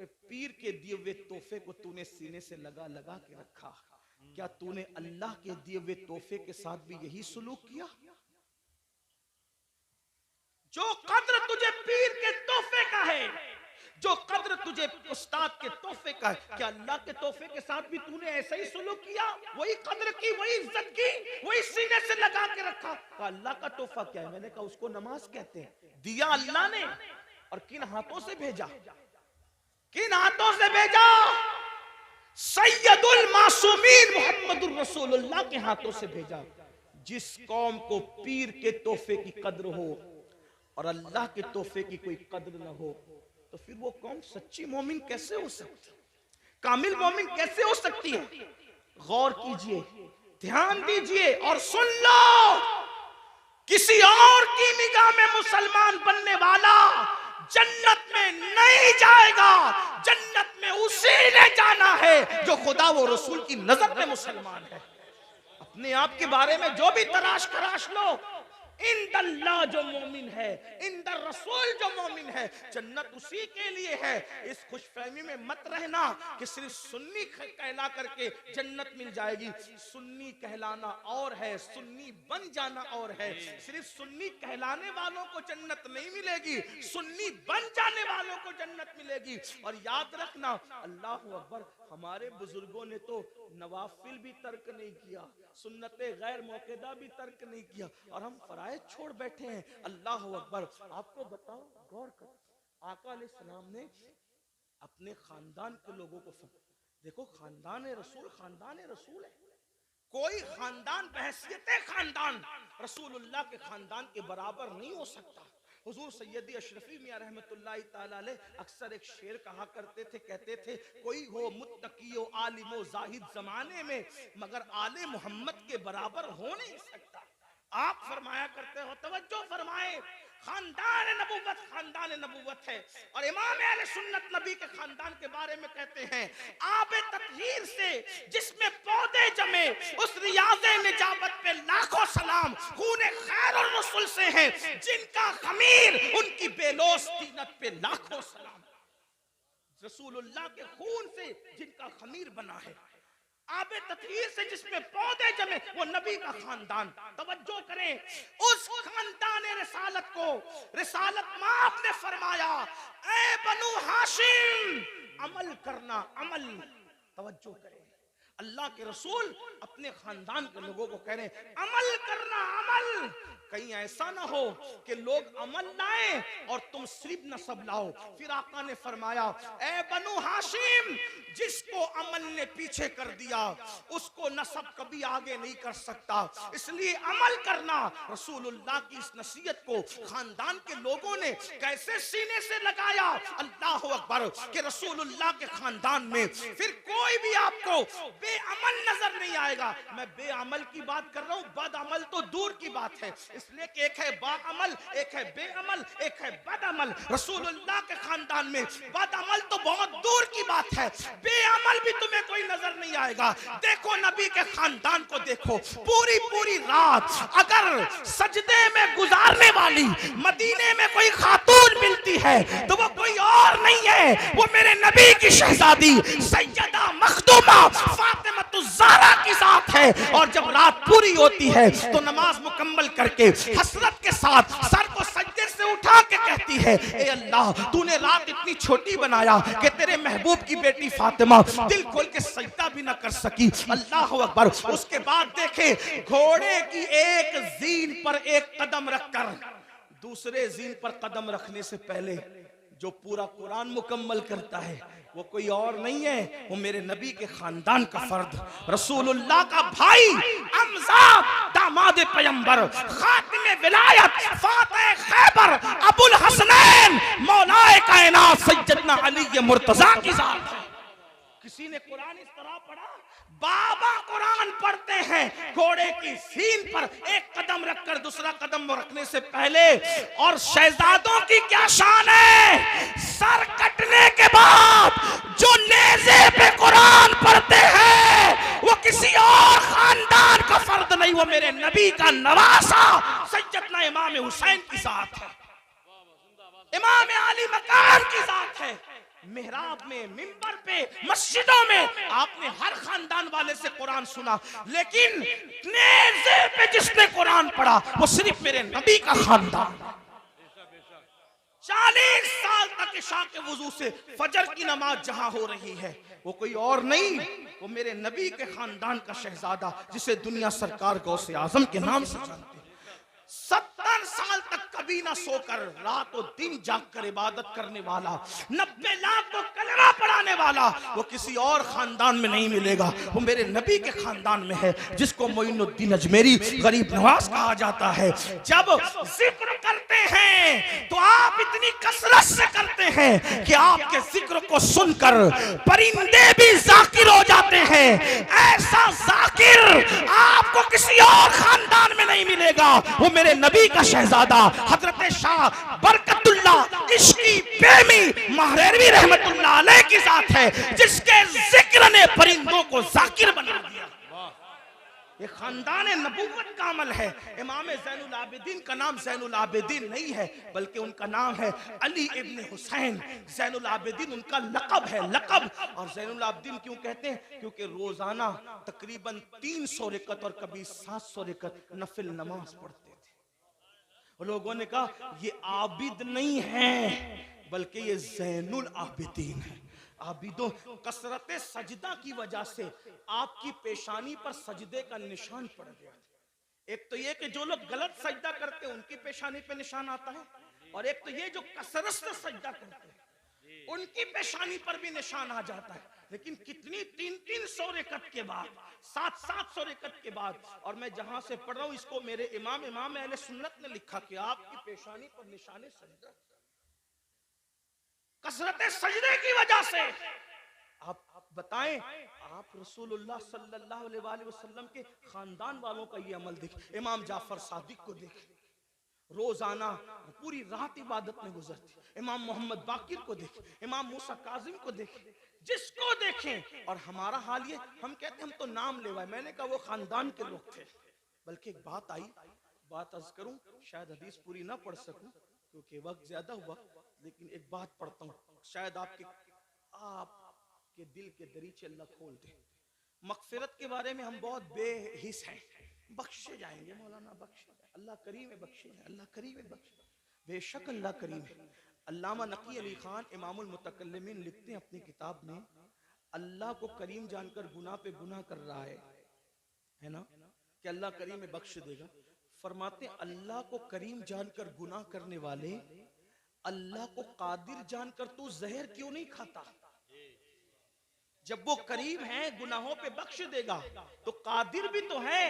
पीर के दिए हुए तोहफे को तूने सीने से लगा लगा के रखा, क्या तूने अल्लाह के दिए हुए तोहफे के साथ भी यही सुलूक किया? जो कद्र तुझे पीर के तोहफे का है, जो कद्र तुझे उस्ताद के तोहफे का है, क्या अल्लाह के तोहफे के साथ भी तूने ऐसा ही सुलूक किया? वही कद्र की, वही इज्जत की, वही सीने से लगा के रखा? तो अल्लाह का तोहफा क्या है? मैंने कहा उसको नमाज कहते हैं। दिया अल्लाह ने, और किन हाथों से भेजा? किन हाथों से भेजा? सैयदुल मासूमीन मुहम्मदुर रसूलुल्लाह के हाथों से भेजा। जिस कौम को पीर के तोहफे की कद्र हो और अल्लाह के तोहफे की कोई कद्र न हो, तो फिर वो कौम सच्ची मोमिन कैसे हो सकती? कामिल मोमिन कैसे हो सकती है? गौर कीजिए, ध्यान दीजिए और सुन लो, किसी और की निगाह में मुसलमान बनने वाला जन्नत में नहीं जाएगा। जन्नत में उसी ने जाना है जो खुदा वो रसूल की नजर में मुसलमान है। अपने आप के बारे में जो भी तराश खराश लो, इंदल्लाह जो मोमिन है, इंदर रसूल जो मोमिन है, जन्नत उसी के लिए है। इस खुशफहमी में मत रहना कि सिर्फ सुन्नी कहला करके जन्नत मिल जाएगी। सुन्नी कहलाना और है, सुन्नी बन जाना और है। सिर्फ सुन्नी कहलाने वालों को जन्नत नहीं मिलेगी, सुन्नी बन जाने वालों को जन्नत मिलेगी। और याद रखना, अल्लाह अकबर, हमारे बुजुर्गों ने तो नवाफिल भी तर्क नहीं किया, सुन्नते गैर मौकेदा भी तर्क नहीं किया, और हम फराइज छोड़ बैठे हैं। अल्लाह अकबर। आपको बताओ, गौर कर, आका अलैहिस्सलाम ने अपने खानदान के लोगों को देखो, खानदान रसूल है। कोई खानदान बहैसियत खानदान रसूलुल्लाह के खानदान के बराबर नहीं हो सकता। हुजूर सैयदी अशरफी मियां रहमतुल्लाहि ताला अलैह अक्सर एक शेर कहा करते थे, कहते थे, कोई हो मुत्तकी आलिमो जाहिद जमाने में, मगर आले मोहम्मद के बराबर हो नहीं सकता। आप फरमाया करते हो, तवज्जो फरमाए, खानदान नबूवत है। और इमाम अहले सुन्नत नबी के खानदान के बारे में कहते हैं, आबे तत्हीर से जिसमें पौधे जमे, उस रियाज़े निजाबत पे लाखों सलाम। खूने खैरुर रसूल से हैं जिनका खमीर, उनकी बेलोस तीनत पे लाखों सलाम। रसूलुल्लाह के खून से जिनका खमीर बना है, आबे तत्हीर से जिसमें पौधे जमे, वो नबी का खानदान। तवज्जो करें, उस खानदान रिसालत को रिसालत माप ने फरमाया, ए बनु हाशिम, अमल करना, अमल। तवज्जो करें, अल्लाह के रसूल अपने खानदान के लोगों को कह रहे हैं, अमल करना, अमल। कहीं ऐसा ना हो कि लोग अमल लाए और तुम सिर्फ नसब लाओ। फिर आका ने फरमाया, ए बनु हाशिम, जिसको अमल ने पीछे कर दिया उसको नसब कभी आगे नहीं कर सकता, इसलिए अमल करना। रसूलुल्लाह की इस नसीहत को खानदान के लोगों ने कैसे सीने से लगाया, अल्लाह अकबर, कि रसूलुल्लाह के खानदान में फिर कोई भी आपको बेअमल नजर नहीं आएगा। मैं बेअमल की बात कर रहा हूँ, बदअमल तो दूर की बात है। इसलिए कि एक है बाअमल, एक है बेअमल, एक है बदअमल। रसूलुल्लाह के खानदान में बदअमल तो बहुत दूर की बात है, बेअमल भी तुम्हें कोई नजर नहीं आएगा। देखो नबी के खानदान को देखो, पूरी पूरी रात अगर सजदे में गुजारने वाली मदीने में कोई खातून मिलती है तो वो कोई और नहीं है, वो मेरे नबी की शहजादी सैयदा मखदूमा फातिमा ज़हरा की साथ है। और जब रात पूरी होती है तो नमाज मुकम्मल करके हसरत के साथ सर को सजदे से उठा के कहती है, ए अल्लाह, तूने रात इतनी छोटी बनाया कि तेरे महबूब की बेटी फातिमा दिल खोल के सजदा भी ना कर सकी। अल्लाह अकबर। उसके बाद देखे, घोड़े की एक जीन पर एक कदम रखकर दूसरे जीन पर कदम रखने से पहले जो पूरा कुरान मुकम्मल करता है वो कोई और नहीं है, वो मेरे नबी के खानदान का फर्द, रसूलुल्लाह का भाई, अमजा, दामाद पैगंबर, खातिमे विलायत, फातिह खैबर, अबुल हसनैन, मौलाए कायनात सैयदना अली मुर्तजा की जात है। किसी ने कुरान इस तरह पढ़ा, बाबा कुरान पढ़ते हैं घोड़े की सीन पर एक कदम रखकर दूसरा कदम रखने से पहले। और शहजादों की क्या शान है, सर कटने के बाद जो नेज़े पे कुरान पढ़ते हैं वो किसी और खानदान का फर्द नहीं, वो मेरे नबी का नवासा सैयदना इमाम हुसैन की जात है, इमाम अली मकाम की जात है। मेहराब मिहराब में, मिंबर पे, मस्जिदों में आपने हर खानदान वाले से कुरान सुना, लेकिन नेज़े पे जिसने कुरान पढ़ा वो सिर्फ मेरे नबी का खानदान। 40 साल तक इशा के वुजू से फजर की नमाज जहां हो रही है वो कोई और नहीं, वो मेरे नबी के खानदान का शहजादा जिसे दुनिया सरकार गौसे आजम के नाम से जानती है। 70 साल तक कभी ना सोकर रात और दिन जाग कर इबादत करने वाला, 90 लाख को कलमा पढ़ाने वाला, वो किसी और खानदान में नहीं मिलेगा, वो मेरे नबी के खानदान में है, जिसको मोइनुद्दीन अजमेरी गरीब नवाज कहा जाता है। जब जिक्र करते हैं तो आप इतनी कसरत से करते हैं कि आपके जिक्र को सुनकर परिंदे भी जाकिर हो जाते हैं। ऐसा जाकिर आपको किसी और खानदान में नहीं मिलेगा, वो मेरे नबी का शहजादा हजरत शाह बरकतुल्लाह इश्की प्रेमी महरेरवी रहमतुल्लाह अलैह की जात है, जिसके जिक्र ने परिंदों को जाकिर बना दिया। ये खानदान नबूवत का अमल है। इमाम ज़ैनुल आबिदीन का नाम ज़ैनुल आबिदीन नहीं है, बल्कि उनका नाम है अली इब्न हुसैन। ज़ैनुल आबिदीन उनका लक़ब है, लक़ब। और ज़ैनुल आबिदीन क्यों कहते हैं? क्योंकि रोजाना तकरीबन 300 रकअत और कभी 700 रकअत नफिल नमाज पढ़ते थे। लोगों ने कहा ये आबिद नहीं है, बल्कि ये ज़ैनुल आबिदीन है। आबिदों, कसरत सजदा की वजह से आपकी पेशानी पर सजदे का निशान पड़ गया। एक तो ये कि जो लोग गलत सजदा करते हैं उनकी पेशानी पे निशान आता है, और एक तो ये जो कसरत से सजदा करते हैं उनकी पेशानी पर भी निशान आ जाता है। लेकिन कितनी 300 रकअत के बाद, 700 रकअत के बाद, और मैं जहां से पढ़ रहा हूं इसको मेरे इमाम अहले सुन्नत ने लिखा कि आपकी पेशानी पर निशान सजदा कसरत सजदे की वजह से। आप बताएं, आप रसूलुल्लाह सल्लल्लाहु अलैहि वसल्लम के खानदान वालों का ये अमल देखें। इमाम जाफर सादिक को देखें, रोजाना पूरी रात इबादत में गुजरती। इमाम मोहम्मद बाकिर को देखें, इमाम मूसा काजिम को देखें, जिसको देखें। और हमारा हाल ये, हम कहते हम तो नाम लेवाए। मैंने कहा वो खानदान के लोग थे। बल्कि एक बात आई, बात अर्ज करूं, शायद हदीस पूरी ना पढ़ सकूं क्योंकि वक्त ज्यादा हुआ, लेकिन एक बात पढ़ता हूँ, शायद आपके दिल के दरीचे अल्लाह खोल दे। मगफिरत के बारे में हम बहुत बेहिस हैं, बख्शे जाएंगे, मौलाना बख्शे, अल्लाह करीम है, बख्शे जाए, अल्लाह करीम है, बख्शे। बेशक अल्लाह करीम है। अल्लामा नकी अली खान इमामुल मुतकल्लिमीन लिखते हैं अपनी किताब में, अल्लाह को करीम जानकर गुनाह पे गुनाह कर रहा है ना, कि अल्लाह करीम है, बख्श देगा। फरमाते अल्लाह को करीम जानकर गुनाह करने वाले अल्लाह को कादिर जानकर तू जहर क्यों नहीं खाता? जब वो करीम है, गुनाहों पे बख्श देगा, तो कादिर भी तो है,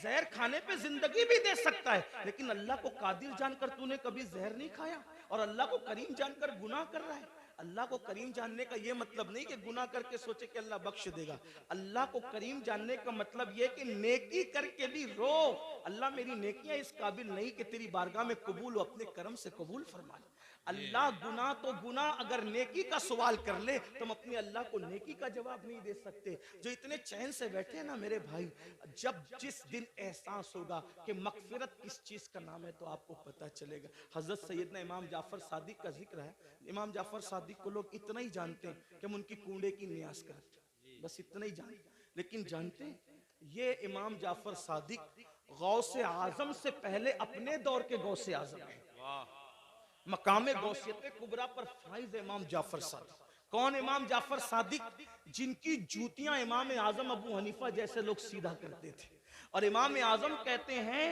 जहर खाने पे जिंदगी भी दे सकता है। लेकिन अल्लाह को कादिर जानकर तूने कभी जहर नहीं खाया, और अल्लाह को करीम जानकर गुनाह कर रहा है। अल्लाह को करीम जानने का ये मतलब नहीं कि गुनाह करके सोचे कि अल्लाह बख्श देगा। अल्लाह को करीम जानने का मतलब ये कि नेकी करके भी रो, अल्लाह मेरी नेकियां इस काबिल नहीं कि तेरी बारगाह में कबूल हो, अपने करम से कबूल फरमा ले। अल्लाह गुनाह तो गुनाह, अगर नेकी का सवाल कर ले तो हम अपने अल्लाह को नेकी का जवाब नहीं दे सकते। जो इतने चैन से बैठे हैं ना मेरे भाई, जब जिस दिन एहसास होगा कि मगफिरत किस चीज का नाम है तो आपको पता चलेगा। हजरत सैयदना इमाम जाफर सादिक का जिक्र है। इमाम जाफर सादिक को लोग इतना ही जानते हैं कि हम उनकी कूड़े की न्यास करते हैं, बस इतना ही जानते। लेकिन जानते हैं ये इमाम जाफर सादिक गौसे आजम से पहले अपने दौर के गौसे आजम है। मकामे गौसियत कुबरा पर फाइज इमाम जाफर सादिक। कौन इमाम जाफर सादिक? जिनकी जूतियां इमाम आजम अबू हनीफा जैसे लोग सीधा करते थे। और इमाम आजम कहते हैं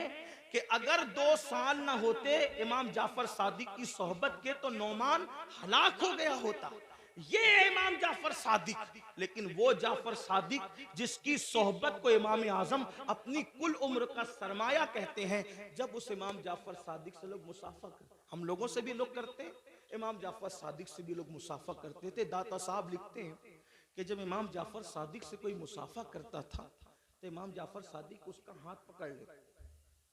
कि अगर 2 साल ना होते इमाम जाफर सादिक की सोहबत के तो नौमान हलाक हो गया होता। ये इमाम जाफर सादिक। लेकिन वो जाफर सादिक जिसकी सोहबत को इमाम आजम अपनी कुल उम्र का सरमाया कहते हैं, जब उस इमाम जाफर सादिक से लोग मुसाफा करते, हम लोगों से भी लोग करते हैं, इमाम जाफर सादिक से भी लोग मुसाफा करते थे। दाता साहब लिखते हैं कि जब इमाम जाफर सादिक से कोई मुसाफा करता था तो इमाम जाफर सादिक उसका हाथ पकड़ लेते।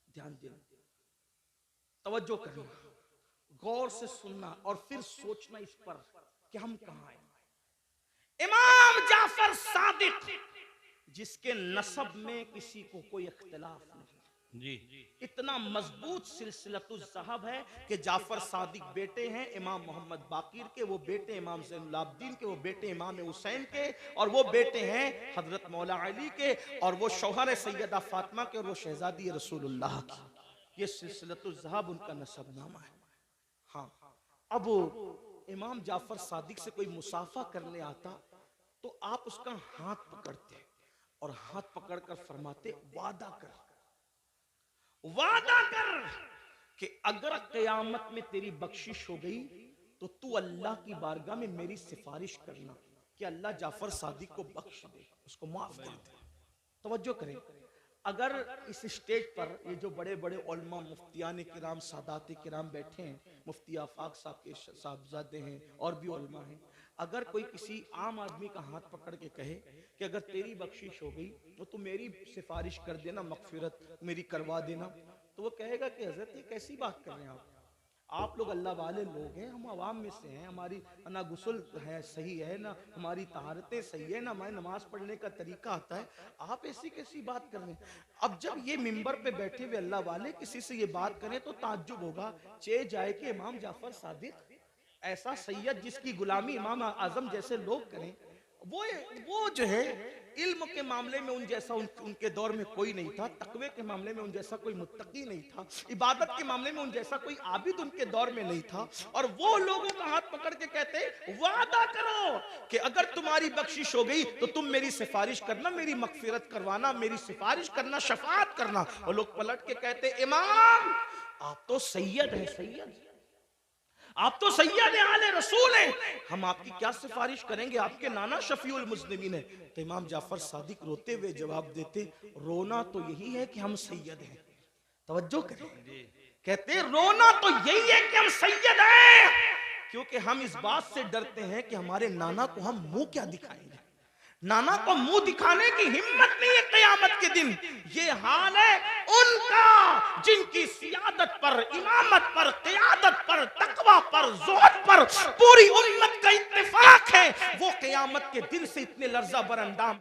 ध्यान देना, तवज्जो करना, गौर से सुनना और फिर सोचना इस पर कि हम कहां हैं। इमाम जाफर सादिक जिसके नसब में किसी को कोई इख्तिलाफ नहीं, जी इतना मजबूत सिलसिलतुल ज़हब है कि जाफर सादिक बेटे हैं इमाम मोहम्मद बाकिर के, वो बेटे इमाम ज़ैनुल आबिदीन के, वो बेटे इमाम हुसैन के, और वो बेटे हैं हजरत मौला अली के, और वो शौहर सैयदा फातिमा के, और वो शहजादी रसूलुल्लाह की। ये सिलसिलतुल ज़हब उनका नसबनामा है। हाँ, अब इमाम जाफर सादिक से कोई मुसाफा करने आता तो आप उसका हाथ पकड़ते और हाथ पकड़कर फरमाते, वादा कर कि अगर कयामत में तेरी बख्शिश हो गई तो तू अल्लाह की बारगाह में मेरी सिफारिश करना कि अल्लाह जाफर सादिक को बख्श दे, उसको माफ कर दे। तवज्जो करें, अगर इस स्टेज पर ये जो बड़े बड़े उलमा मुफ्तियान किराम सादात किराम बैठे हैं, मुफ्ती आफाक साहब के साहबजादे हैं और भी उलमा हैं, अगर कोई किसी आम आदमी का हाथ पकड़ के कहे कि अगर तेरी बख्शिश हो गई तो तू मेरी सिफारिश कर देना, मगफिरत मेरी करवा देना, तो वो कहेगा कि हजरत ये कैसी बात कर रहे हैं आप लोग अल्लाह वाले लोग हैं, हम आवाम में से हैं, हमारी ना गुस्ल है सही है, ना हमारी तहारतें सही है, ना हमारी नमाज पढ़ने का तरीका आता है, आप ऐसी कैसी बात कर रहे हैं। अब जब ये मिंबर पे बैठे हुए अल्लाह वाले किसी से ये बात करें तो ताज्जुब होगा, चे जाए कि इमाम जाफर सादिक ऐसा सैयद जिसकी गुलामी इमाम आजम जैसे लोग करें, वो जो है इल्म के मामले में उन जैसा उनके दौर में कोई नहीं था, तकवे के मामले में उन जैसा कोई मुत्तकी नहीं था, इबादत के मामले में उन जैसा कोई आबिद उनके दौर में नहीं था, और वो लोगों का हाथ पकड़ के कहते वादा करो कि अगर तुम्हारी बख्शिश हो गई तो तुम मेरी सिफारिश करना, मेरी मगफिरत करवाना, मेरी सिफारिश करना, शफाअत करना। और लोग पलट के कहते इमाम आप तो सैयद हैं, सैयद आप तो सैयद आले रसूल हैं, हम आपकी क्या सिफारिश करेंगे, आपके नाना शफीउल मुज़निबीन है। तो इमाम जाफर सादिक रोते हुए जवाब देते, रोना तो यही है कि हम सैयद हैं। तवज्जो करें, कहते रोना तो यही है कि हम सैयद हैं, क्योंकि हम इस बात से डरते हैं कि हमारे नाना को हम मुंह क्या दिखाएंगे, नाना को मुंह दिखाने की हिम्मत नहीं है कयामत के दिन। ये हाल है उनका जिनकी सियादत पर, इमामत पर, क़यादत पर, तकवा पर, ज़ुहद पर पूरी उम्मत का इत्तिफाक है, वो कयामत के दिन से इतने लर्जा बरअंदाम